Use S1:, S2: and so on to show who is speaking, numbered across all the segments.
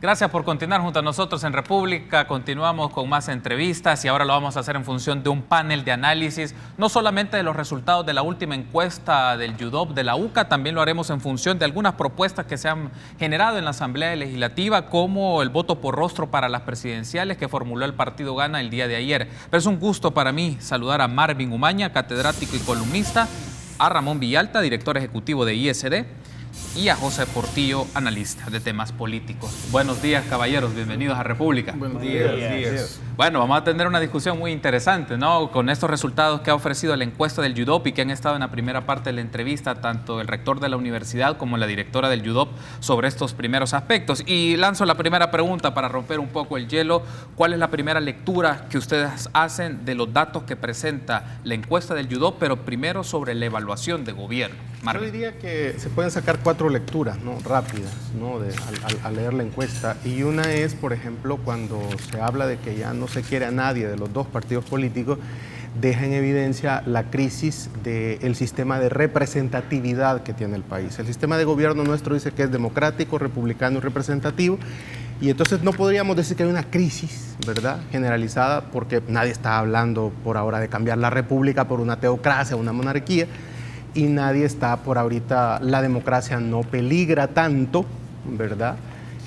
S1: Gracias por continuar junto a nosotros en República. Continuamos con más entrevistas y ahora lo vamos a hacer en función de un panel de análisis, no solamente de los resultados de la última encuesta del YUDOP de la UCA, también lo haremos en función de algunas propuestas que se han generado en la Asamblea Legislativa, como el voto por rostro para las presidenciales que formuló el Partido Gana el día de ayer. Pero es un gusto para mí saludar a Marvin Umaña, catedrático y columnista, a Ramón Villalta, director ejecutivo de ISD, y a José Portillo, analista de temas políticos. Buenos días, caballeros, bienvenidos a República.
S2: Buenos días.
S1: Bueno, vamos a tener una discusión muy interesante, ¿no? Con estos resultados que ha ofrecido la encuesta del YUDOP y que han estado en la primera parte de la entrevista, tanto el rector de la universidad como la directora del YUDOP, sobre estos primeros aspectos. Y lanzo la primera pregunta para romper un poco el hielo. ¿Cuál es la primera lectura que ustedes hacen de los datos que presenta la encuesta del YUDOP, pero primero sobre la evaluación de gobierno?
S2: Yo diría que se pueden sacar 4 lecturas, ¿no?, rápidas, ¿no?, al leer la encuesta. Y una es, por ejemplo, cuando se habla de que ya no se quiere a nadie de los dos partidos políticos, deja en evidencia la crisis del sistema de representatividad que tiene el país. El sistema de gobierno nuestro dice que es democrático, republicano y representativo, y entonces no podríamos decir que hay una crisis, ¿verdad?, generalizada, porque nadie está hablando por ahora de cambiar la república por una teocracia, una monarquía, y nadie está por ahorita, la democracia no peligra tanto, ¿verdad?,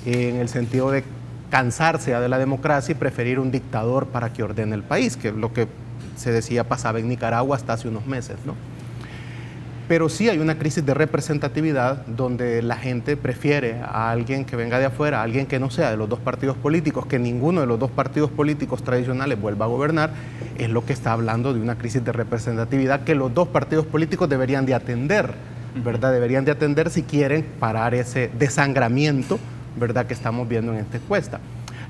S2: en el sentido de cansarse de la democracia y preferir un dictador para que ordene el país, que es lo que se decía pasaba en Nicaragua hasta hace unos meses, ¿no? Pero sí hay una crisis de representatividad donde la gente prefiere a alguien que venga de afuera, a alguien que no sea de los dos partidos políticos, que ninguno de los dos partidos políticos tradicionales vuelva a gobernar. Es lo que está hablando de una crisis de representatividad que los dos partidos políticos deberían de atender, ¿verdad? Deberían de atender si quieren parar ese desangramiento, ¿verdad?, que estamos viendo en esta encuesta.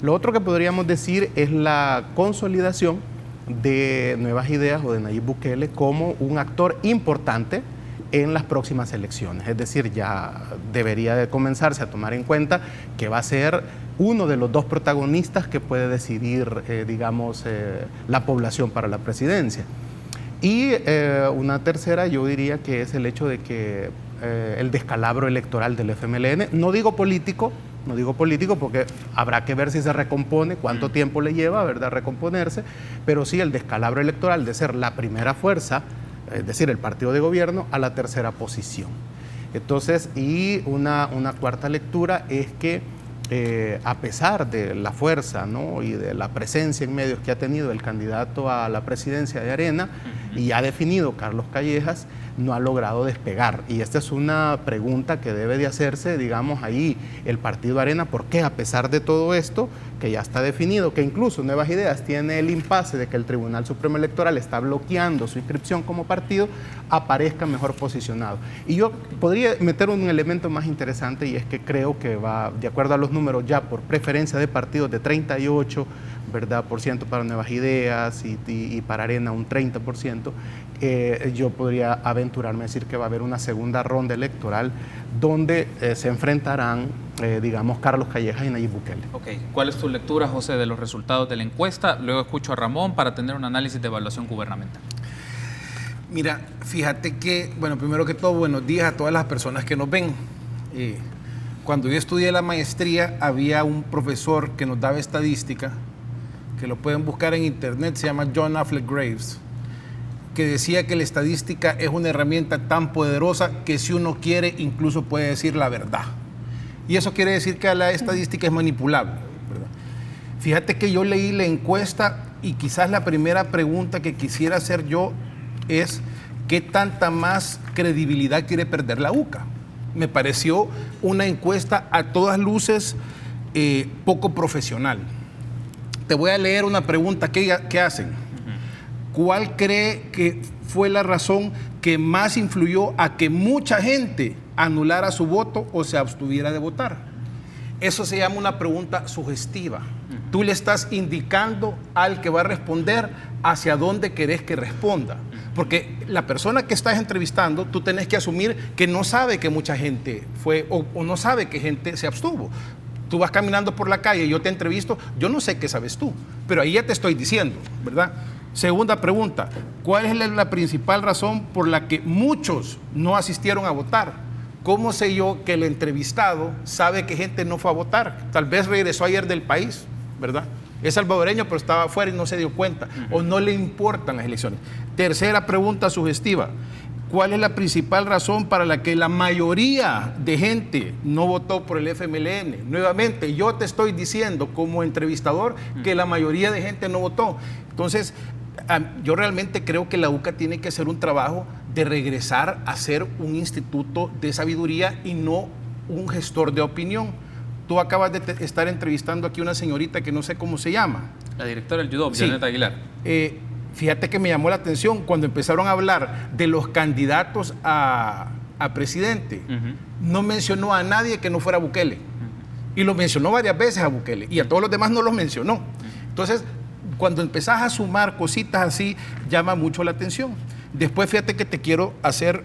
S2: Lo otro que podríamos decir es la consolidación de Nuevas Ideas o de Nayib Bukele como un actor importante en las próximas elecciones. Es decir, ya debería de comenzarse a tomar en cuenta que va a ser uno de los dos protagonistas que puede decidir, la población para la presidencia. Y una tercera, yo diría que es el hecho de que el descalabro electoral del FMLN, no digo político porque habrá que ver si se recompone, cuánto tiempo le lleva, ¿verdad?, recomponerse, pero sí el descalabro electoral de ser la primera fuerza, es decir, el partido de gobierno, a la tercera posición. Entonces, y una cuarta lectura es que a pesar de la fuerza, ¿no?, y de la presencia en medios que ha tenido el candidato a la presidencia de Arena, y ha definido Carlos Callejas, no ha logrado despegar. Y esta es una pregunta que debe de hacerse, digamos, ahí el partido Arena, ¿por qué a pesar de todo esto, que ya está definido, que incluso Nuevas Ideas tiene el impasse de que el Tribunal Supremo Electoral está bloqueando su inscripción como partido, aparezca mejor posicionado? Y yo podría meter un elemento más interesante, y es que creo que va, de acuerdo a los números ya por preferencia de partidos, de 38%, ¿verdad?, por ciento para Nuevas Ideas y para Arena un 30%, yo podría aventurarme a decir que va a haber una segunda ronda electoral donde se enfrentarán, Carlos Callejas y Nayib Bukele.
S1: Ok, ¿cuál es tu lectura, José, de los resultados de la encuesta? Luego escucho a Ramón para tener un análisis de evaluación gubernamental.
S3: Mira, fíjate que, bueno, primero que todo, buenos días a todas las personas que nos ven. Cuando yo estudié la maestría, había un profesor que nos daba estadística, que lo pueden buscar en internet, se llama John Affleck Graves, que decía que la estadística es una herramienta tan poderosa que si uno quiere, incluso puede decir la verdad. Y eso quiere decir que la estadística es manipulable, ¿verdad? Fíjate que yo leí la encuesta y quizás la primera pregunta que quisiera hacer yo es ¿qué tanta más credibilidad quiere perder la UCA? Me pareció una encuesta a todas luces poco profesional. Te voy a leer una pregunta que hacen. ¿Cuál cree que fue la razón que más influyó a que mucha gente anulara su voto o se abstuviera de votar? Eso se llama una pregunta sugestiva. Tú le estás indicando al que va a responder hacia dónde querés que responda. Porque la persona que estás entrevistando, tú tenés que asumir que no sabe que mucha gente fue o no sabe que gente se abstuvo. Tú vas caminando por la calle y yo te entrevisto, yo no sé qué sabes tú, pero ahí ya te estoy diciendo, ¿verdad? Segunda pregunta, ¿cuál es la principal razón por la que muchos no asistieron a votar? ¿Cómo sé yo que el entrevistado sabe que gente no fue a votar? Tal vez regresó ayer del país, ¿verdad? Es salvadoreño, pero estaba afuera y no se dio cuenta, o no le importan las elecciones. Tercera pregunta sugestiva. ¿Cuál es la principal razón para la que la mayoría de gente no votó por el FMLN? Nuevamente, yo te estoy diciendo como entrevistador que la mayoría de gente no votó. Entonces, yo realmente creo que la UCA tiene que hacer un trabajo de regresar a ser un instituto de sabiduría y no un gestor de opinión. Tú acabas de estar entrevistando aquí a una señorita que no sé cómo se llama.
S1: La directora del Yudop,
S3: Sí.
S1: Janet Aguilar.
S3: Fíjate que me llamó la atención cuando empezaron a hablar de los candidatos a presidente. No mencionó a nadie que no fuera Bukele. Y lo mencionó varias veces a Bukele. Y a todos los demás no los mencionó. Entonces, cuando empezás a sumar cositas así, llama mucho la atención. Después, fíjate que te quiero hacer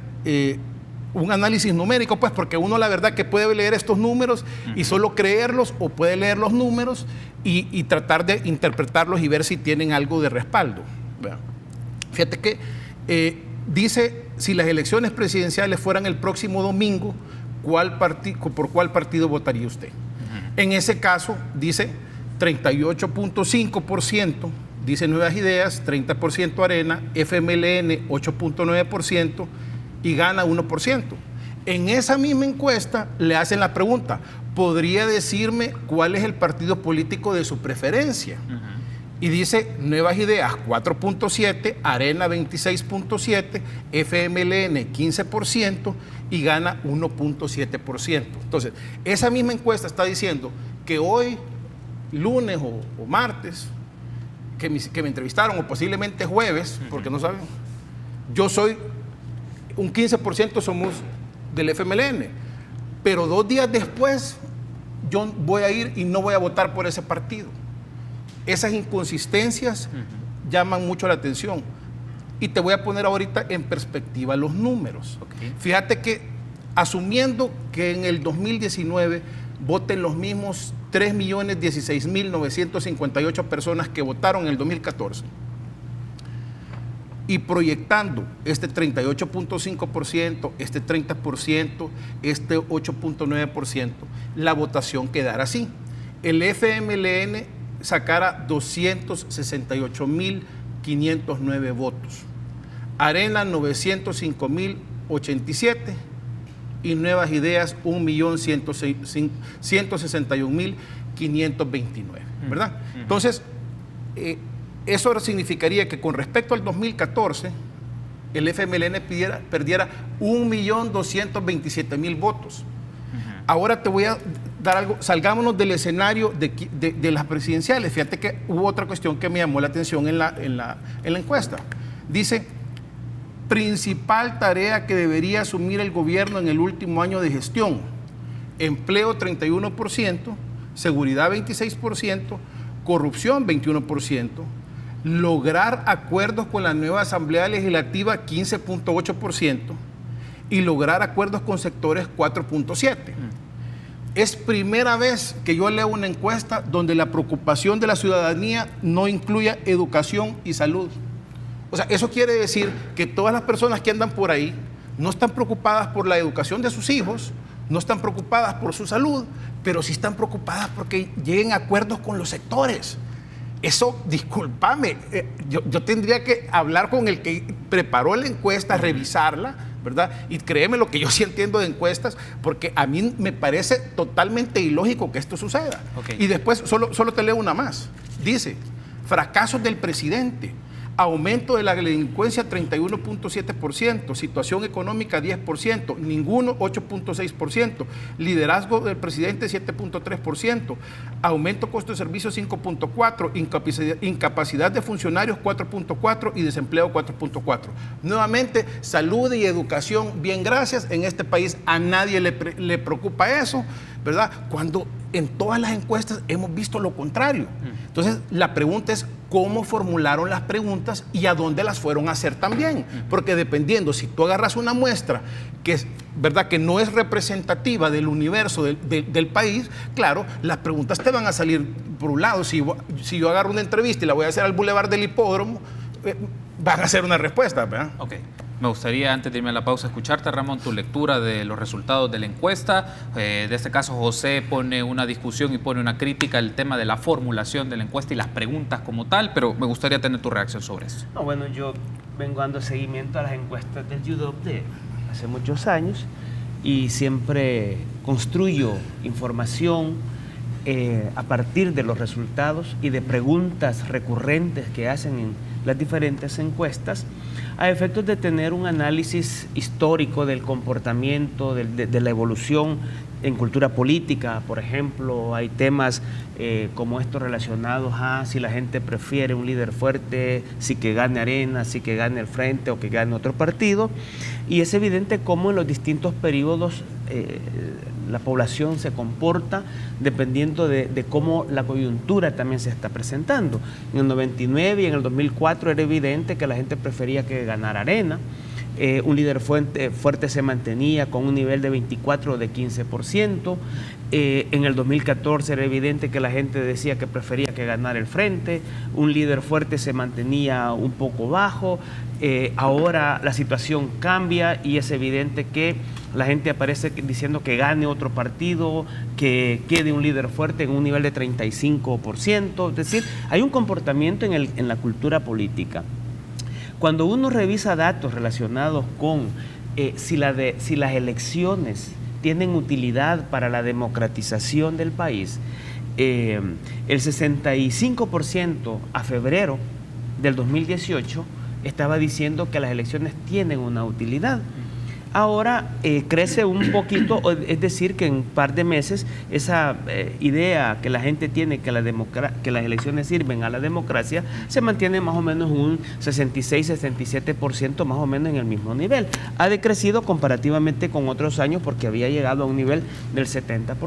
S3: un análisis numérico, pues, porque uno la verdad que puede leer estos números y solo creerlos, o puede leer los números y tratar de interpretarlos y ver si tienen algo de respaldo. Bueno, fíjate que dice, si las elecciones presidenciales fueran el próximo domingo, ¿por cuál partido votaría usted? En ese caso, dice 38.5%, dice Nuevas Ideas, 30% Arena, FMLN 8.9% y gana 1%. En esa misma encuesta le hacen la pregunta, ¿podría decirme cuál es el partido político de su preferencia? Y dice Nuevas Ideas 4.7, Arena 26.7, FMLN 15% y gana 1.7%. Entonces, esa misma encuesta está diciendo que hoy, lunes o martes, que me entrevistaron, o posiblemente jueves, porque no saben, yo soy, un 15% somos del FMLN, pero 2 días después yo voy a ir y no voy a votar por ese partido. Esas inconsistencias llaman mucho la atención. Y te voy a poner ahorita en perspectiva los números. Fíjate que, asumiendo que en el 2019 voten los mismos 3.016.958 personas que votaron en el 2014, y proyectando este 38.5%, este 30%, este 8.9%, la votación quedara así. El FMLN sacara 268.509 votos, Arena 905.087 y Nuevas Ideas 1.161.529, ¿verdad? Entonces, eso significaría que con respecto al 2014, el FMLN perdiera 1.227.000 votos. Ahora te voy a dar algo, salgámonos del escenario de las presidenciales. Fíjate que hubo otra cuestión que me llamó la atención en la encuesta. Dice, principal tarea que debería asumir el gobierno en el último año de gestión: empleo 31%, seguridad 26%, corrupción 21%, lograr acuerdos con la nueva Asamblea Legislativa 15.8% y lograr acuerdos con sectores 4.7%. Es primera vez que yo leo una encuesta donde la preocupación de la ciudadanía no incluya educación y salud. O sea, eso quiere decir que todas las personas que andan por ahí no están preocupadas por la educación de sus hijos, no están preocupadas por su salud, pero sí están preocupadas porque lleguen a acuerdos con los sectores. Eso, discúlpame, yo tendría que hablar con el que preparó la encuesta, revisarla, ¿verdad? Y créeme lo que yo sí entiendo de encuestas, porque a mí me parece totalmente ilógico que esto suceda. Y después, solo te leo una más. Dice, fracasos del presidente, aumento de la delincuencia 31.7%, situación económica 10%, ninguno 8.6%, liderazgo del presidente 7.3%, aumento costo de servicios 5.4%, incapacidad de funcionarios 4.4% y desempleo 4.4%. Nuevamente, salud y educación, bien, gracias. En este país a nadie le preocupa eso, ¿verdad? Cuando en todas las encuestas hemos visto lo contrario. Entonces, la pregunta es cómo formularon las preguntas y a dónde las fueron a hacer también. Porque dependiendo, si tú agarras una muestra que es, ¿verdad?, que no es representativa del universo del país, claro, las preguntas te van a salir por un lado. Si yo agarro una entrevista y la voy a hacer al Boulevard del Hipódromo, van a hacer una respuesta, ¿verdad?
S1: Me gustaría, antes de irme a la pausa, escucharte, Ramón, tu lectura de los resultados de la encuesta. De este caso, José pone una discusión y pone una crítica al tema de la formulación de la encuesta y las preguntas como tal, pero me gustaría tener tu reacción sobre eso.
S4: No, bueno, yo vengo dando seguimiento a las encuestas del UDOP de hace muchos años y siempre construyo información a partir de los resultados y de preguntas recurrentes que hacen en las diferentes encuestas, a efectos de tener un análisis histórico del comportamiento, de la evolución en cultura política. Por ejemplo, hay temas como estos relacionados a si la gente prefiere un líder fuerte, si que gane Arena, si que gane el Frente o que gane otro partido. Y es evidente cómo en los distintos periodos la población se comporta dependiendo de cómo la coyuntura también se está presentando. En el 99 y en el 2004 era evidente que la gente prefería que ganara Arena. Un líder fuerte se mantenía con un nivel de 24 o de 15%. En el 2014 era evidente que la gente decía que prefería que ganara el Frente. Un líder fuerte se mantenía un poco bajo. Ahora la situación cambia y es evidente que la gente aparece diciendo que gane otro partido, que quede un líder fuerte en un nivel de 35%. Es decir, hay un comportamiento en la cultura política. Cuando uno revisa datos relacionados con si las elecciones tienen utilidad para la democratización del país, el 65% a febrero del 2018 estaba diciendo que las elecciones tienen una utilidad. Ahora crece un poquito, es decir, que en un par de meses esa idea que la gente tiene que las elecciones sirven a la democracia se mantiene más o menos un 66-67% más o menos en el mismo nivel. Ha decrecido comparativamente con otros años porque había llegado a un nivel del 70%.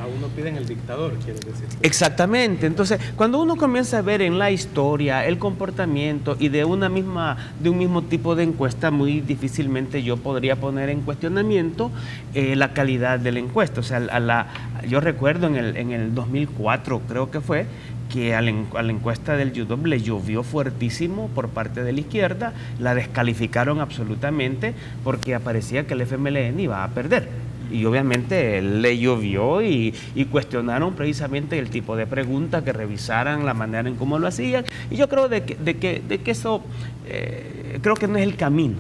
S2: Aún no piden el dictador, quiere decir.
S4: Exactamente. Entonces, cuando uno comienza a ver en la historia el comportamiento y de un mismo tipo de encuesta, muy difícilmente yo podría poner en cuestionamiento la calidad de la encuesta. O sea, yo recuerdo en el 2004, creo que fue, que a la encuesta del UDOP le llovió fuertísimo por parte de la izquierda, la descalificaron absolutamente porque parecía que el FMLN iba a perder. Y obviamente le llovió y cuestionaron precisamente el tipo de preguntas, que revisaran la manera en cómo lo hacían. Y yo creo de que eso creo que no es el camino.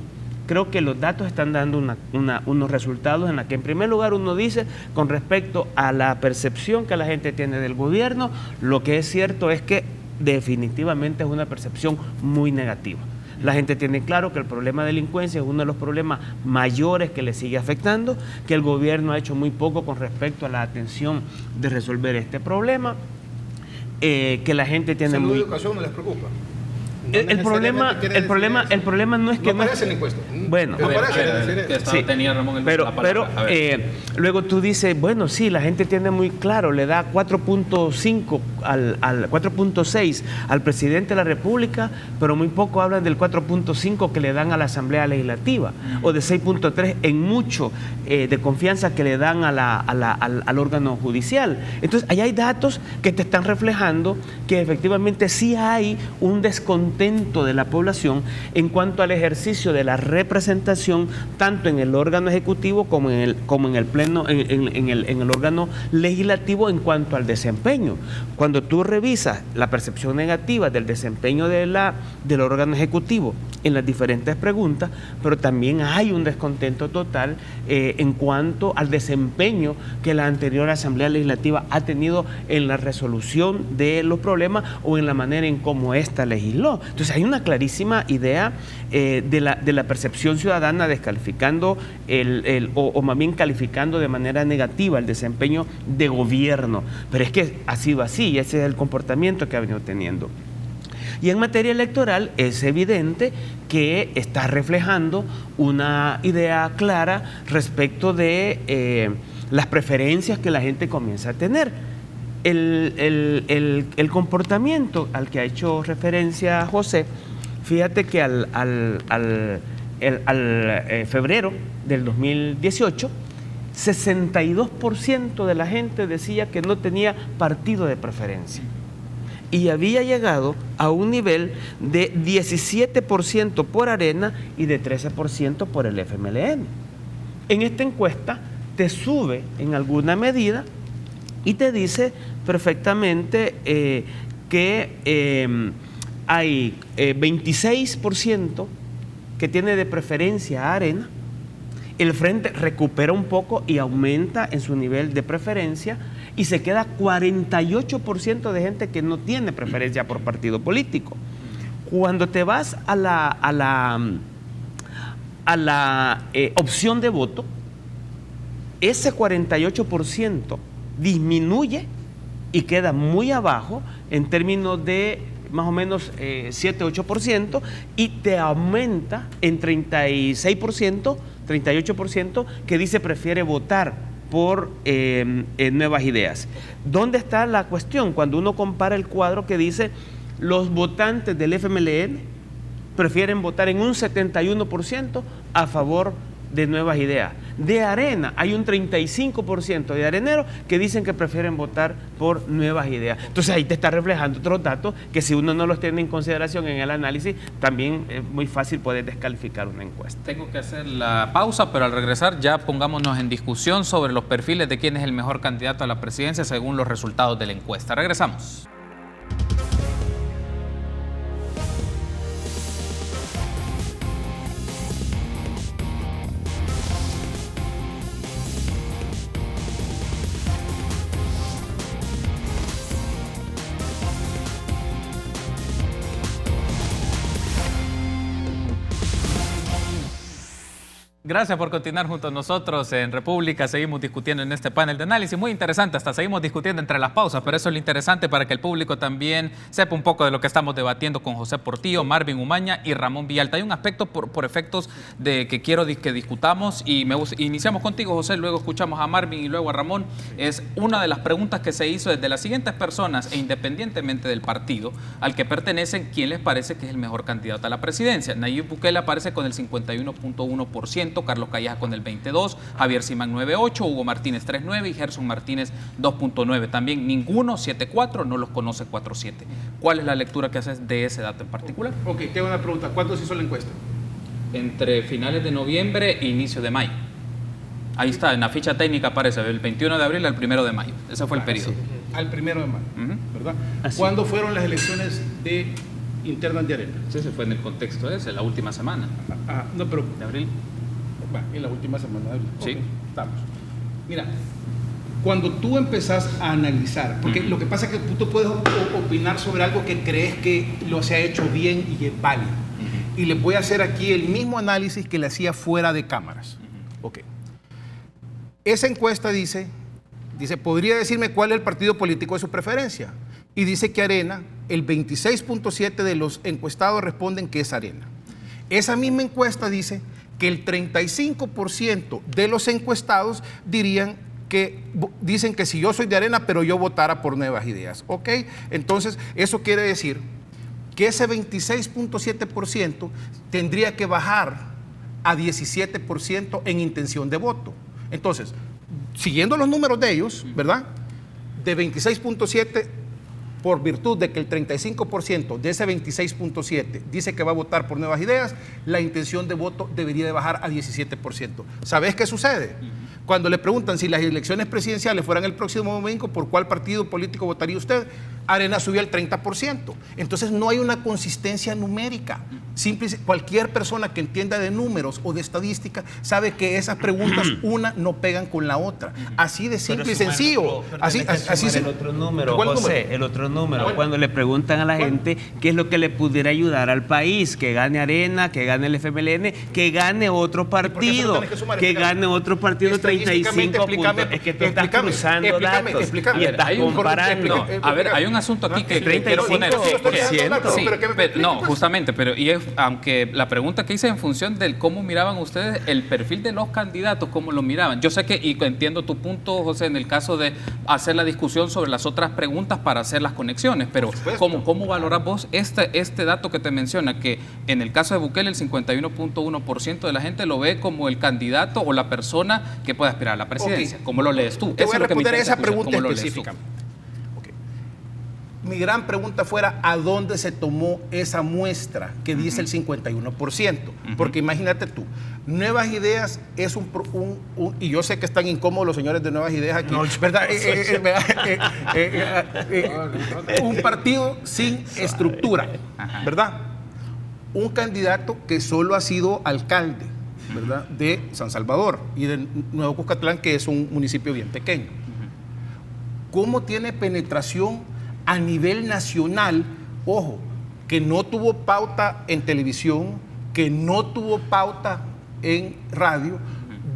S4: Creo que los datos están dando unos resultados en los que en primer lugar uno dice con respecto a la percepción que la gente tiene del gobierno, lo que es cierto es que definitivamente es una percepción muy negativa. La gente tiene claro que el problema de delincuencia es uno de los problemas mayores que le sigue afectando, que el gobierno ha hecho muy poco con respecto a la atención de resolver este problema, que la gente tiene
S3: ¿Salud y educación no les preocupa?
S4: El problema no es que
S3: no aparece en la encuesta.
S4: Bueno,
S1: tenía Ramón
S4: pero luego tú dices, bueno, sí, la gente tiene muy claro, le da 4.5 al 4.6 al presidente de la República, pero muy poco hablan del 4.5 que le dan a la Asamblea Legislativa, o de 6.3 en mucho de confianza que le dan al órgano judicial. Entonces, ahí hay datos que te están reflejando que efectivamente sí hay un descontento de la población en cuanto al ejercicio de la representación tanto en el órgano ejecutivo como en el pleno, en el órgano legislativo en cuanto al desempeño. Cuando tú revisas la percepción negativa del desempeño del órgano ejecutivo en las diferentes preguntas, pero también hay un descontento total en cuanto al desempeño que la anterior Asamblea Legislativa ha tenido en la resolución de los problemas o en la manera en cómo ésta legisló. Entonces hay una clarísima idea de la percepción ciudadana descalificando o más bien calificando de manera negativa el desempeño de gobierno. Pero es que ha sido así y ese es el comportamiento que ha venido teniendo. Y en materia electoral es evidente que está reflejando una idea clara respecto de las preferencias que la gente comienza a tener. El comportamiento al que ha hecho referencia José, fíjate que al febrero del 2018, 62% de la gente decía que no tenía partido de preferencia. y había llegado a un nivel de 17% por Arena y de 13% por el FMLN. En esta encuesta te sube en alguna medida y te dice perfectamente que hay 26% que tiene de preferencia a Arena. El Frente recupera un poco y aumenta en su nivel de preferencia y se queda 48% de gente que no tiene preferencia por partido político. Cuando te vas a la opción de voto, ese 48% disminuye y queda muy abajo en términos de más o menos 7-8% y te aumenta en 36%, 38% que dice prefiere votar por Nuevas Ideas. ¿Dónde está la cuestión? Cuando uno compara el cuadro que dice los votantes del FMLN prefieren votar en un 71% a favor de Nuevas Ideas. De Arena hay un 35% de areneros que dicen que prefieren votar por Nuevas Ideas. Entonces ahí te está reflejando otros datos que si uno no los tiene en consideración en el análisis, también es muy fácil poder descalificar una encuesta.
S1: Tengo que hacer la pausa, pero al regresar ya pongámonos en discusión sobre los perfiles de quién es el mejor candidato a la presidencia según los resultados de la encuesta. Regresamos. Gracias por continuar junto a nosotros en República. Seguimos discutiendo en este panel de análisis. Muy interesante, hasta seguimos discutiendo entre las pausas, pero eso es lo interesante para que el público también sepa un poco de lo que estamos debatiendo con José Portillo, Marvin Umaña y Ramón Villalta. Hay un aspecto por efectos de que quiero que discutamos y iniciamos contigo, José, luego escuchamos a Marvin y luego a Ramón. Es una de las preguntas que se hizo desde las siguientes personas e independientemente del partido al que pertenecen, ¿quién les parece que es el mejor candidato a la presidencia? Nayib Bukele aparece con el 51.1%, Carlos Calleja con el 22%, Javier Simán 9.8%, Hugo Martínez 3.9% y Gerson Martínez 2.9%. También ninguno 7.4%, no los conoce 4.7%. ¿Cuál es la lectura que haces de ese dato en particular?
S3: Ok, tengo una pregunta. ¿Cuándo se hizo la encuesta?
S1: Entre finales de noviembre e inicio de mayo. Ahí está, en la ficha técnica aparece del 21 de abril al 1 de mayo. Ese fue el periodo.
S3: Sí, al 1 de mayo, ¿verdad?
S4: Así.
S3: ¿Cuándo fueron las elecciones internas de Arena?
S1: Ese fue en el contexto ese, la última semana
S3: No, pero
S1: de abril.
S3: en la última semana de abril.
S1: Sí.
S3: Okay, estamos. Mira, cuando tú empezás a analizar, porque lo que pasa es que tú puedes opinar sobre algo que crees que lo se ha hecho bien y es válido. Y les voy a hacer aquí el mismo análisis que le hacía fuera de cámaras. Ok. Esa encuesta dice, ¿podría decirme cuál es el partido político de su preferencia? Y dice que Arena, el 26.7% de los encuestados responden que es Arena. Esa misma encuesta dice que el 35% de los encuestados dicen que si yo soy de Arena, pero yo votara por Nuevas Ideas. ¿Ok? Entonces, eso quiere decir que ese 26.7% tendría que bajar a 17% en intención de voto. Entonces, siguiendo los números de ellos, ¿verdad? De 26.7%, por virtud de que el 35% de ese 26.7 dice que va a votar por Nuevas Ideas, la intención de voto debería de bajar a 17%. ¿Sabes qué sucede? Cuando le preguntan si las elecciones presidenciales fueran el próximo domingo, ¿por cuál partido político votaría usted? Arena subió al 30%. Entonces no hay una consistencia numérica. Cualquier persona que entienda de números o de estadística sabe que esas preguntas una no pegan con la otra. Así de simple y sencillo. Así
S4: el otro número,
S3: ¿Cuál
S4: José,
S3: número?
S4: el otro número.
S3: ¿Cuál?
S4: Cuando le preguntan a la gente qué es lo que le pudiera ayudar al país, que gane Arena, que gane el FMLN, que gane otro partido, que gane otro partido 35 puntos. Es que tú estás cruzando datos y estás comparando.
S1: A ver, hay un asunto aquí que quiero poner. Sí, no, justamente, pero aunque la pregunta que hice en función del cómo miraban ustedes el perfil de los candidatos, cómo lo miraban. Yo sé que, y entiendo tu punto, José, en el caso de hacer la discusión sobre las otras preguntas para hacer las conexiones, pero ¿cómo valorás vos este dato que te menciona, que en el caso de Bukele el 51.1% de la gente lo ve como el candidato o la persona que puede aspirar a la presidencia? ¿Cómo lo lees tú?
S3: Te voy a responder esa pregunta
S1: ¿cómo lo lees tú?
S3: específica. mi gran pregunta fuera, ¿a dónde se tomó esa muestra que dice el 51%? Porque imagínate tú, Nuevas Ideas es y yo sé que están incómodos los señores de Nuevas Ideas aquí, ¿verdad? Un partido sin estructura, ¿verdad? Un candidato que solo ha sido alcalde, ¿verdad?, de San Salvador y de Nuevo Cuscatlán, que es un municipio bien pequeño. ¿Cómo tiene penetración a nivel nacional? Ojo, que no tuvo pauta en televisión, que no tuvo pauta en radio,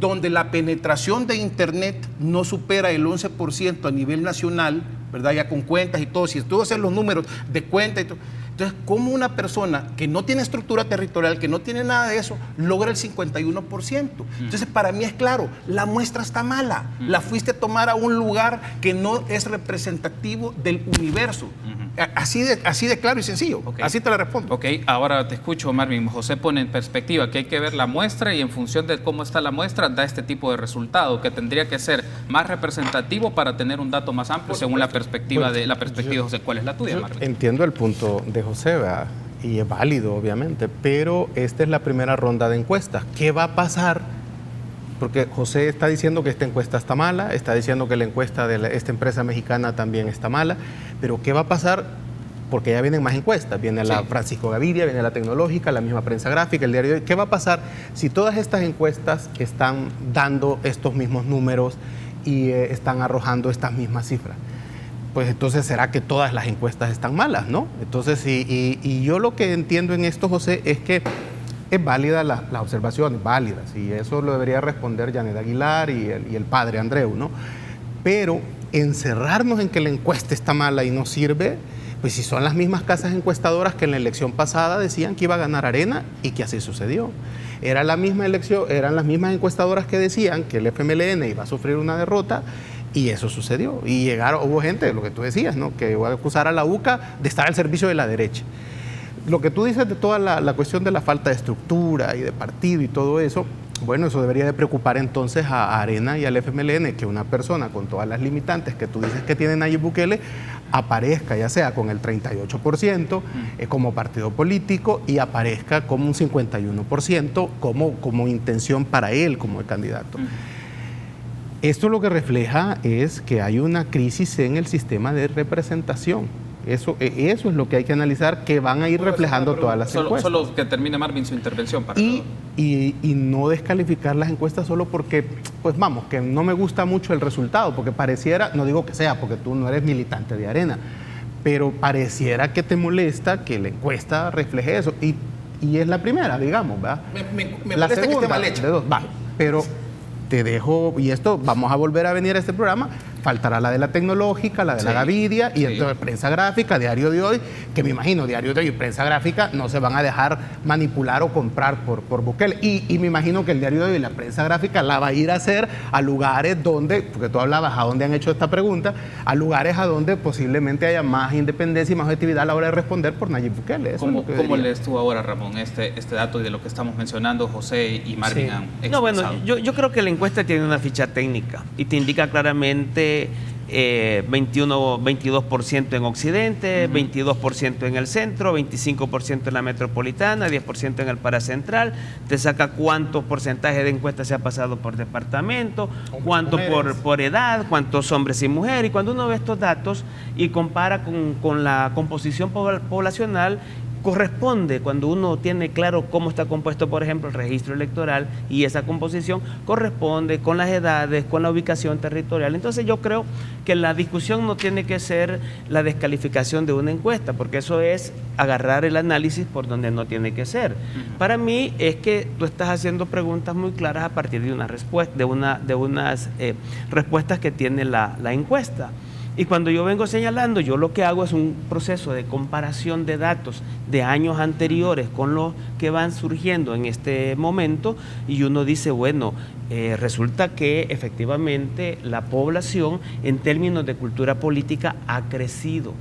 S3: donde la penetración de internet no supera el 11% a nivel nacional, ¿verdad? Ya con cuentas y todo, si tú haces los números de cuentas y todo. Entonces, ¿cómo una persona que no tiene estructura territorial, que no tiene nada de eso, logra el 51%? Entonces, para mí es claro, la muestra está mala. La fuiste a tomar a un lugar que no es representativo del universo. Así de claro y sencillo. Así te la respondo.
S1: Ok, ahora te escucho, Marvin. José pone en perspectiva que hay que ver la muestra y en función de cómo está la muestra da este tipo de resultado, que tendría que ser más representativo para tener un dato más amplio según la perspectiva de José. ¿Cuál es la tuya, Marvin?
S2: Entiendo el punto de José, ¿verdad? Y es válido, obviamente, pero esta es la primera ronda de encuestas. ¿Qué va a pasar? Porque José está diciendo que esta encuesta está mala, está diciendo que la encuesta de esta empresa mexicana también está mala, pero ¿qué va a pasar? Porque ya vienen más encuestas, viene la Francisco Gaviria, viene la Tecnológica, la misma Prensa Gráfica, el Diario de Hoy. ¿Qué va a pasar si todas estas encuestas están dando estos mismos números y están arrojando estas mismas cifras? Pues entonces será que todas las encuestas están malas, ¿no? Entonces, y yo lo que entiendo en esto, José, es que es válida las observaciones, válidas, y eso lo debería responder Janet Aguilar y el padre Andreu, ¿no? Pero encerrarnos en que la encuesta está mala y no sirve, pues si son las mismas casas encuestadoras que en la elección pasada decían que iba a ganar Arena y que así sucedió. Era la misma elección, eran las mismas encuestadoras que decían que el FMLN iba a sufrir una derrota y eso sucedió. Y hubo gente, lo que tú decías, ¿no?, que iba a acusar a la UCA de estar al servicio de la derecha. Lo que tú dices de toda la cuestión de la falta de estructura y de partido y todo eso, bueno, eso debería de preocupar entonces a Arena y al FMLN, que una persona con todas las limitantes que tú dices que tiene Nayib Bukele aparezca ya sea con el 38% como partido político y aparezca como un 51% como intención para él como el candidato. Esto lo que refleja es que hay una crisis en el sistema de representación. Eso es lo que hay que analizar, que van a ir reflejando todas las encuestas.
S1: Solo que termine Marvin su intervención.
S2: Y no descalificar las encuestas solo porque, pues vamos, que no me gusta mucho el resultado, porque pareciera, no digo que sea, porque tú no eres militante de Arena, pero pareciera que te molesta que la encuesta refleje eso. Y es la primera, digamos, ¿verdad?
S3: Me la molesta segunda, que esté mal hecha.
S2: Pero te dejo, y esto, vamos a volver a venir a este programa, faltará la de la Tecnológica, la de la Gaviria, y entonces Prensa Gráfica, Diario de Hoy, que me imagino Diario de Hoy y Prensa Gráfica no se van a dejar manipular o comprar por Bukele. Y me imagino que el Diario de Hoy y la Prensa Gráfica la va a ir a hacer a lugares donde, porque tú hablabas a dónde han hecho esta pregunta, a lugares a donde posiblemente haya más independencia y más objetividad a la hora de responder por Nayib Bukele.
S1: ¿Cómo lees tú ahora, Ramón, este dato y de lo que estamos mencionando, José y Marvin han expresado?
S4: No, bueno, yo creo que la encuesta tiene una ficha técnica y te indica claramente 22% en Occidente, 22% en el centro, 25% en la metropolitana, 10% en el paracentral. Te saca cuántos porcentajes de encuestas se ha pasado por departamento, cuánto por edad, cuántos hombres y mujeres. Y cuando uno ve estos datos y compara con la composición poblacional, corresponde, cuando uno tiene claro cómo está compuesto, por ejemplo, el registro electoral y esa composición, corresponde con las edades, con la ubicación territorial. Entonces yo creo que la discusión no tiene que ser la descalificación de una encuesta, porque eso es agarrar el análisis por donde no tiene que ser. Para mí es que tú estás haciendo preguntas muy claras a partir de una respuesta, de unas respuestas que tiene la encuesta. Y cuando yo vengo señalando, yo lo que hago es un proceso de comparación de datos de años anteriores con los que van surgiendo en este momento, y uno dice, bueno, resulta que efectivamente la población en términos de cultura política ha crecido.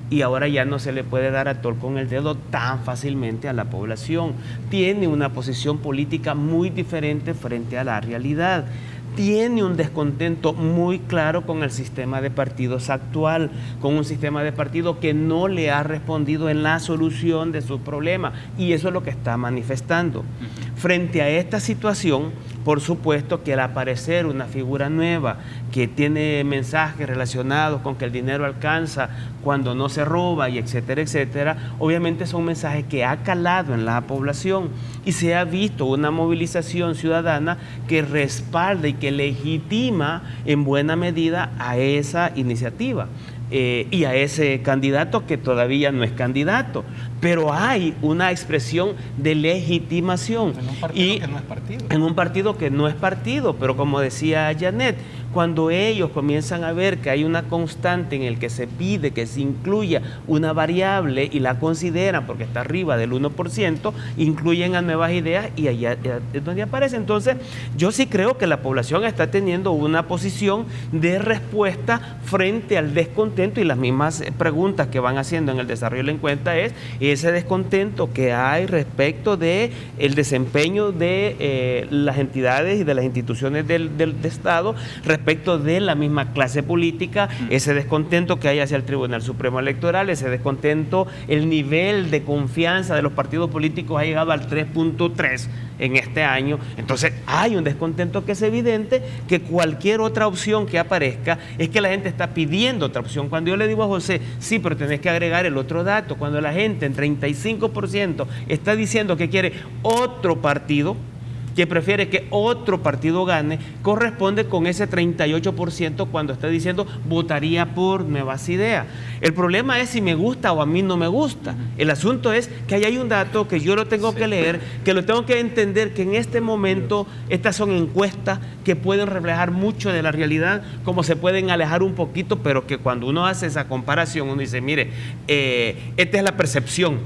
S4: Y ahora ya no se le puede dar a tol con el dedo tan fácilmente a la población. Tiene una posición política muy diferente frente a la realidad. tiene un descontento muy claro con el sistema de partidos actual, con un sistema de partidos que no le ha respondido en la solución de sus problemas, y eso es lo que está manifestando. Frente a esta situación, por supuesto que al aparecer una figura nueva que tiene mensajes relacionados con que el dinero alcanza cuando no se roba, y etcétera, etcétera, obviamente son mensajes que ha calado en la población y se ha visto una movilización ciudadana que respalda y que legitima en buena medida a esa iniciativa. Y a ese candidato que todavía no es candidato, pero hay una expresión de legitimación.
S3: En un partido que no es partido.
S4: En un partido que no es partido, pero como decía Janet, cuando ellos comienzan a ver que hay una constante en el que se pide que se incluya una variable y la consideran porque está arriba del 1%, incluyen a nuevas ideas y allá es donde aparece. Entonces, yo sí creo que la población está teniendo una posición de respuesta frente al descontento, y las mismas preguntas que van haciendo en el desarrollo de la encuesta es ese descontento que hay respecto de el desempeño de las entidades y de las instituciones del Estado, respecto de la misma clase política, ese descontento que hay hacia el Tribunal Supremo Electoral, ese descontento, el nivel de confianza de los partidos políticos ha llegado al 3.3 en este año. Entonces hay un descontento que es evidente, que cualquier otra opción que aparezca es que la gente está pidiendo otra opción. Cuando yo le digo a José, sí, pero tenés que agregar el otro dato, cuando la gente en 35% está diciendo que quiere otro partido, que prefiere que otro partido gane, corresponde con ese 38% cuando está diciendo votaría por nuevas ideas. El problema es si me gusta o a mí no me gusta. El asunto es que ahí hay un dato que yo lo tengo que leer, que lo tengo que entender, que en este momento estas son encuestas que pueden reflejar mucho de la realidad, como se pueden alejar un poquito, pero que cuando uno hace esa comparación, uno dice, mire, esta es la percepción,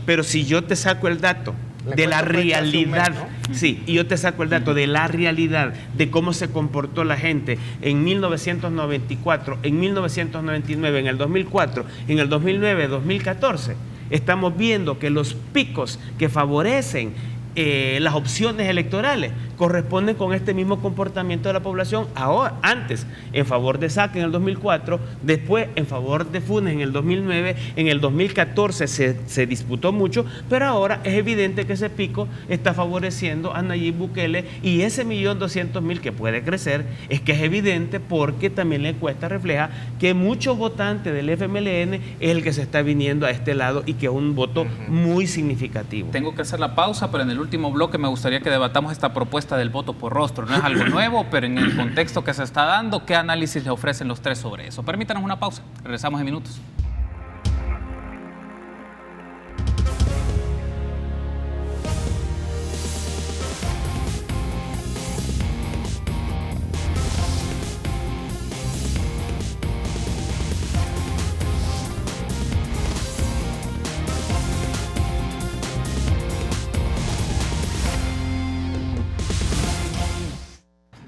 S4: pero si yo te saco el dato de la realidad, ¿no? Sí, y yo te saco el dato de la realidad, de cómo se comportó la gente en 1994, en 1999, en el 2004, en el 2009, 2014. Estamos viendo que los picos que favorecen las opciones electorales corresponden con este mismo comportamiento de la población ahora, antes en favor de Saca en el 2004, después en favor de Funes en el 2009, en el 2014 se disputó mucho, pero ahora es evidente que ese pico está favoreciendo a Nayib Bukele, y ese 1.200.000 que puede crecer es que es evidente porque también la encuesta refleja que muchos votantes del FMLN es el que se está viniendo a este lado y que es un voto muy significativo.
S1: Tengo que hacer la pausa, pero en el último bloque me gustaría que debatamos esta propuesta del voto por rostro. No es algo nuevo, pero en el contexto que se está dando, ¿qué análisis le ofrecen los tres sobre eso? Permítanos una pausa. Regresamos en minutos.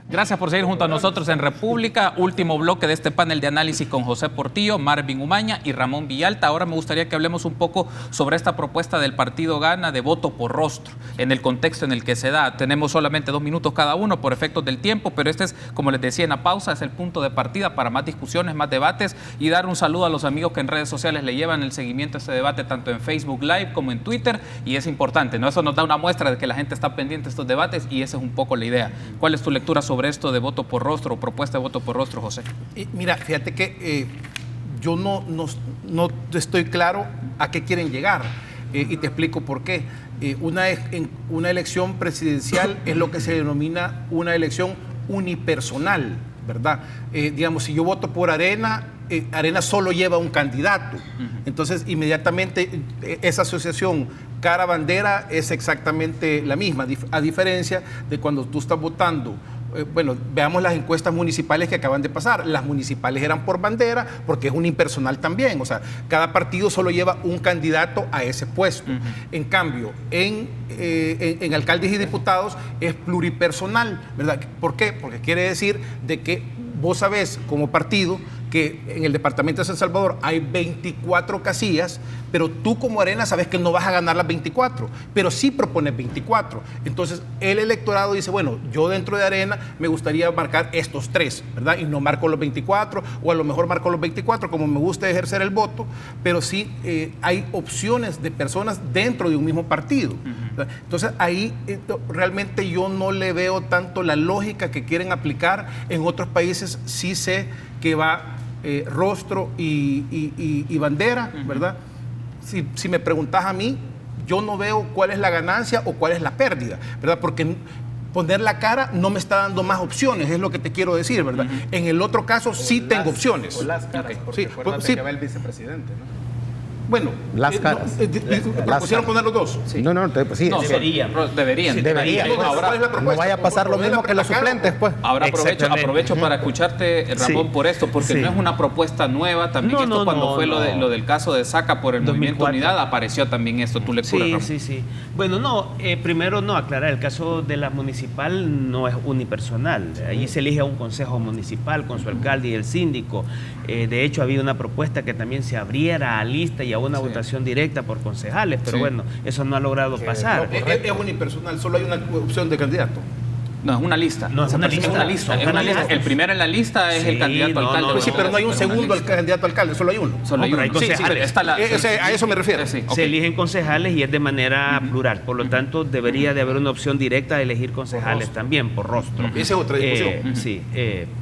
S1: Gracias por seguir junto a nosotros en República. Último bloque de este panel de análisis con José Portillo, Marvin Umaña y Ramón Villalta. Ahora me gustaría que hablemos un poco sobre esta propuesta del Partido Gana de voto por rostro, en el contexto en el que se da. Tenemos solamente 2 minutos cada uno por efectos del tiempo, pero este es, como les decía en la pausa, es el punto de partida para más discusiones, más debates, y dar un saludo a los amigos que en redes sociales le llevan el seguimiento a este debate, tanto en Facebook Live como en Twitter, y es importante, ¿no? Eso nos da una muestra de que la gente está pendiente de estos debates, y esa es un poco la idea. ¿Cuál es tu lectura sobre esto de voto por rostro o propuesta de voto por rostro, José?
S3: Mira, fíjate que yo no estoy claro a qué quieren llegar, y te explico por qué. Una elección presidencial es lo que se denomina una elección unipersonal, ¿verdad? Digamos, si yo voto por Arena, Arena solo lleva un candidato. Entonces, inmediatamente esa asociación cara-bandera es exactamente la misma, a diferencia de cuando tú estás votando. Bueno, veamos las encuestas municipales que acaban de pasar. Las municipales eran por bandera porque es unipersonal también. O sea, cada partido solo lleva un candidato a ese puesto. En cambio, en alcaldes y diputados es pluripersonal, ¿verdad? ¿Por qué? Porque quiere decir de que vos sabés como partido que en el departamento de San Salvador hay 24 casillas, pero tú como Arena sabes que no vas a ganar las 24, pero sí propones 24. Entonces el electorado dice, bueno, yo dentro de Arena me gustaría marcar estos 3, ¿verdad? Y no marco los 24, o a lo mejor marco los 24 como me gusta ejercer el voto, pero sí hay opciones de personas dentro de un mismo partido. Entonces ahí realmente yo no le veo tanto la lógica que quieren aplicar. En otros países sí sé que va rostro y bandera, ¿verdad? Si me preguntas a mí, yo no veo cuál es la ganancia o cuál es la pérdida, ¿verdad? Porque poner la cara no me está dando más opciones, es lo que te quiero decir, ¿verdad? En el otro caso sí tengo opciones.
S2: O las caras, porque
S3: sí,
S2: que va el vicepresidente, ¿no?
S3: Bueno,
S2: las caras.
S3: ¿Propusieron poner los dos?
S2: Sí. No, pues sí.
S1: No, deberían.
S2: Ahora no vaya a pasar lo mismo que los suplentes, pues.
S1: Ahora aprovecho para escucharte, Ramón, por esto, porque no es una propuesta nueva. También cuando fue lo del caso de Saca por el 2004. Movimiento Unidad, apareció también esto, tu lectura, Ramón.
S4: Sí. Bueno, primero aclarar, el caso de la municipal no es unipersonal. Allí se elige a un consejo municipal con su alcalde y el síndico. De hecho, había una propuesta que también se abriera a lista y a una votación directa por concejales, pero bueno, eso no ha logrado pasar.
S3: Es unipersonal, solo hay una opción de candidato.
S1: No, es una lista.
S4: No, es una lista.
S1: El primero en la lista es el candidato alcalde.
S3: Sí, pero no hay un segundo candidato alcalde, solo hay uno.
S1: Solo hay uno.
S4: Hay concejales.
S3: A eso me refiero.
S4: Se eligen concejales y es de manera plural. Por lo tanto, debería de haber una opción directa de elegir concejales también, por rostro.
S3: Esa es otra discusión.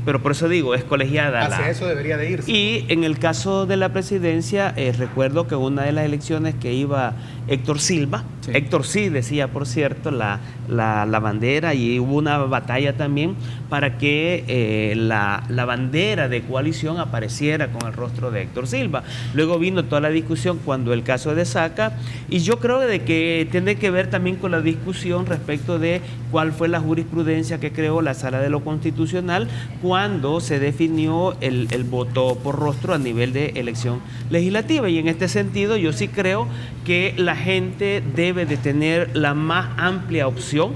S4: Pero por eso digo, es colegiada.
S2: Hacia eso debería de irse.
S4: Y en el caso de la presidencia, recuerdo que una de las elecciones que iba Héctor Silva, Héctor sí decía, por cierto, la bandera, y hubo una batalla también para que la bandera de coalición apareciera con el rostro de Héctor Silva. Luego vino toda la discusión cuando el caso de Saca, y yo creo de que tiene que ver también con la discusión respecto de cuál fue la jurisprudencia que creó la Sala de lo Constitucional cuando se definió el voto por rostro a nivel de elección legislativa. Y en este sentido yo sí creo que la gente debe de tener la más amplia opción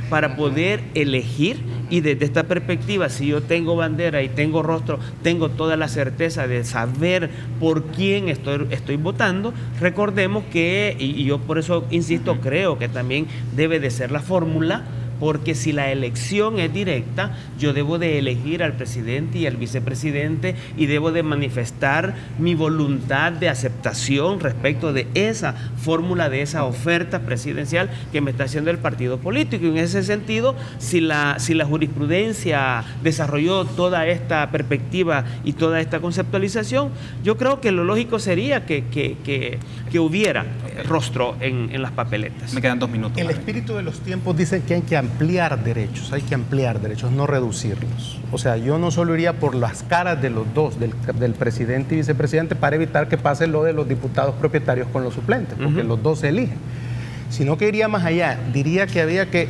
S4: para poder elegir, y desde esta perspectiva, si yo tengo bandera y tengo rostro, tengo toda la certeza de saber por quién estoy votando. Recordemos que, y yo por eso insisto, creo que también debe de ser la fórmula, porque si la elección es directa, yo debo de elegir al presidente y al vicepresidente y debo de manifestar mi voluntad de aceptación respecto de esa fórmula, de esa oferta presidencial que me está haciendo el partido político. Y en ese sentido, si la jurisprudencia desarrolló toda esta perspectiva y toda esta conceptualización, yo creo que lo lógico sería que hubiera rostro en las papeletas.
S1: Me quedan 2 minutos.
S2: El espíritu de los tiempos dice que hay que ampliar derechos, no reducirlos. O sea, yo no solo iría por las caras de los dos, del presidente y vicepresidente, para evitar que pase lo de los diputados propietarios con los suplentes, porque los dos se eligen, sino que iría más allá. Diría que había que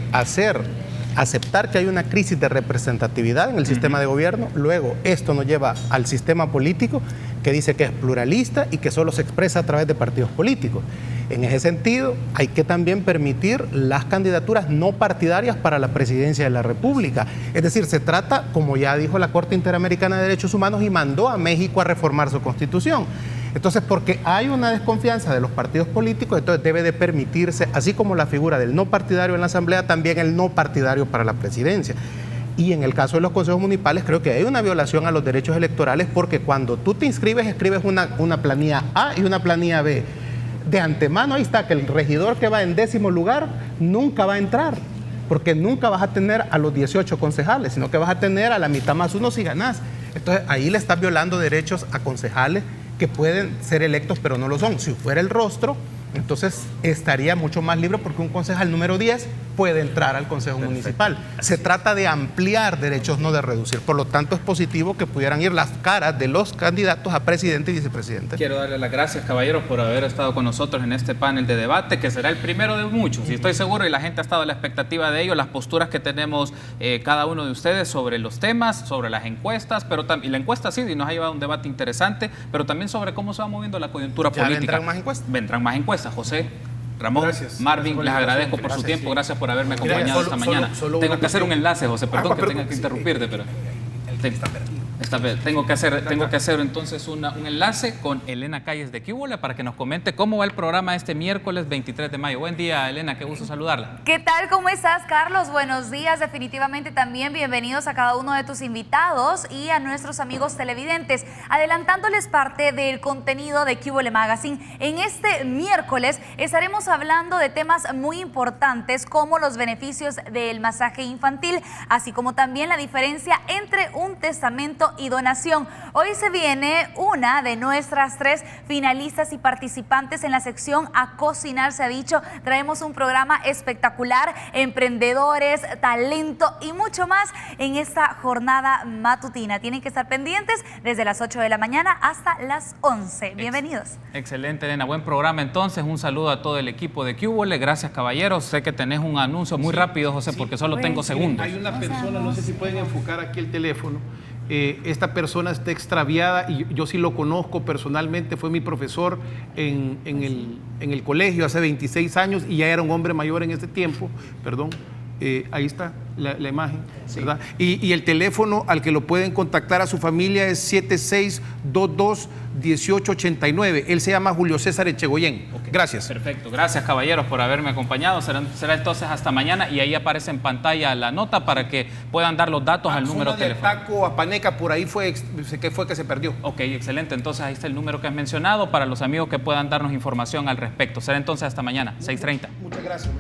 S2: aceptar que hay una crisis de representatividad en el sistema de gobierno. Luego, esto nos lleva al sistema político, que dice que es pluralista y que solo se expresa a través de partidos políticos. En ese sentido, hay que también permitir las candidaturas no partidarias para la presidencia de la República. Es decir, se trata, como ya dijo la Corte Interamericana de Derechos Humanos y mandó a México a reformar su constitución. Entonces, porque hay una desconfianza de los partidos políticos, entonces debe de permitirse, así como la figura del no partidario en la Asamblea, también el no partidario para la presidencia. Y en el caso de los consejos municipales, creo que hay una violación a los derechos electorales, porque cuando tú te inscribes, escribes una planilla A y una planilla B. De antemano ahí está que el regidor que va en 10º lugar nunca va a entrar, porque nunca vas a tener a los 18 concejales, sino que vas a tener a la mitad más uno si ganás. Entonces ahí le estás violando derechos a concejales que pueden ser electos pero no lo son. Si fuera el rostro, entonces estaría mucho más libre, porque un concejal número 10 puede entrar al consejo municipal. Se trata de ampliar derechos, no de reducir. Por lo tanto, es positivo que pudieran ir las caras de los candidatos a presidente y vicepresidente.
S1: Quiero darle las gracias, caballeros, por haber estado con nosotros en este panel de debate, que será el primero de muchos. Y estoy seguro, y la gente ha estado a la expectativa de ello, las posturas que tenemos cada uno de ustedes sobre los temas, sobre las encuestas, y la encuesta sí, y nos ha llevado a un debate interesante, pero también sobre cómo se va moviendo la coyuntura política.
S2: ¿Vendrán más encuestas?
S1: Vendrán más encuestas. José, Ramón,
S3: gracias.
S1: Marvin, les agradezco por su tiempo, gracias por haberme acompañado esta mañana. Tengo que hacer un enlace, José, perdón que tenga que interrumpirte, pero... Tengo que hacer entonces un enlace con Elena Calles de Quíbole para que nos comente cómo va el programa este miércoles 23 de mayo. Buen día, Elena, qué gusto saludarla.
S5: ¿Qué tal? ¿Cómo estás, Carlos? Buenos días. Definitivamente también bienvenidos a cada uno de tus invitados y a nuestros amigos televidentes. Adelantándoles parte del contenido de Quíbole Magazine, en este miércoles estaremos hablando de temas muy importantes como los beneficios del masaje infantil, así como también la diferencia entre un testamento y donación. Hoy se viene una de nuestras 3 finalistas y participantes en la sección A Cocinar se ha dicho. Traemos un programa espectacular, emprendedores, talento y mucho más en esta jornada matutina. Tienen que estar pendientes desde las 8 de la mañana hasta las 11. Bienvenidos.
S1: Excelente, Elena. Buen programa entonces. Un saludo a todo el equipo de Quíbole. Gracias, caballeros. Sé que tenés un anuncio muy rápido, José, porque solo tengo segundos.
S3: Hay una persona, no sé si pueden enfocar aquí el teléfono. Esta persona está extraviada y yo sí lo conozco personalmente, fue mi profesor en el colegio hace 26 años y ya era un hombre mayor en ese tiempo, perdón. Ahí está la imagen, sí. ¿Verdad? Y el teléfono al que lo pueden contactar a su familia es 7622-1889. Él se llama Julio César Echegoyen. Okay. Gracias.
S1: Perfecto. Gracias, caballeros, por haberme acompañado. Será entonces hasta mañana y ahí aparece en pantalla la nota para que puedan dar los datos al número de teléfono.
S3: Taco a Paneca, por ahí fue que se perdió. Ok,
S1: excelente. Entonces ahí está el número que has mencionado para los amigos que puedan darnos información al respecto. Será entonces hasta mañana, 6:30.
S3: Muchas gracias.